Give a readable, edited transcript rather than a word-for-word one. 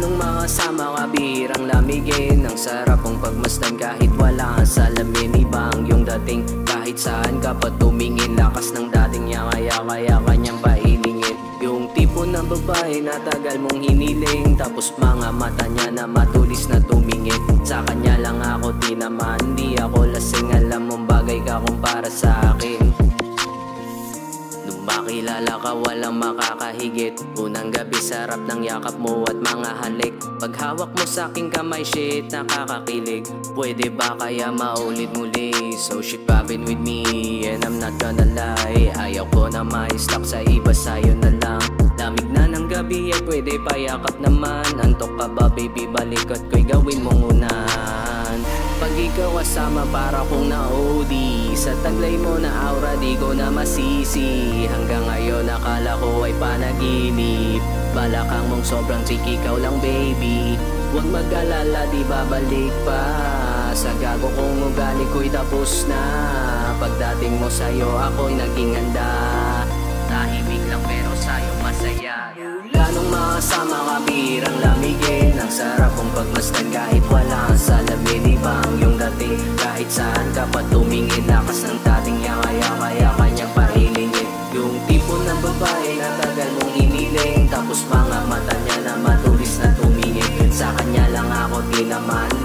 Planong makasama ka, bihirang lamigin. Ang sarap mong pagmasdan kahit wala kang salamin. Iba ang iyong dating kahit saan ka pa tumingin. Lakas ng dating niya kaya kanyang pailingin. Yung tipo ng babae na tagal mong hiniling, tapos mga mata niya na matulis na tumingin. Sa kanya lang ako tinamaan, di ako lasing. Alam mong bagay ka kumpara sa akin. Nung makilala ka walang makakahigit. Unang gabi sarap ng yakap mo at mga halik. Paghawak mo sa aking kamay, shit nakakakilig. Pwede ba kaya maulit muli? So shit poppin' with me and I'm not gonna lie. Ayaw ko na ma-stuck sa iba, sa'yo na lang. Lamig na ng gabi ay pwede payakap naman. Antok ka ba baby, balikot ko'y gawin mong unahan. Pag ikaw kasama para kong na-OD. Sa taglay mo na aura di ko na masisi. Hanggang ngayon akala ko ay panaginip. Balakang mong sobrang chick, ikaw lang baby. Huwag mag-alala, di babalik pa. Sa gago kong ugali ko'y tapos na. Pagdating mo sa'yo ako'y naging handa. Tahimik lang pero sa'yo masaya. Planong makasama ka, bihirang lamigin. Ang sarap mong pagmasdan kahit wala kang salamin. Iba ang iyong dating kahit saan ka pa tumingin. Lakas ng dating niya kaya kanyang pahilingin. Yung tipo ng babae na tagal mong hiniling, tapos mga mata niya na matulis na tumingin. Sa kanya lang ako tinamaan,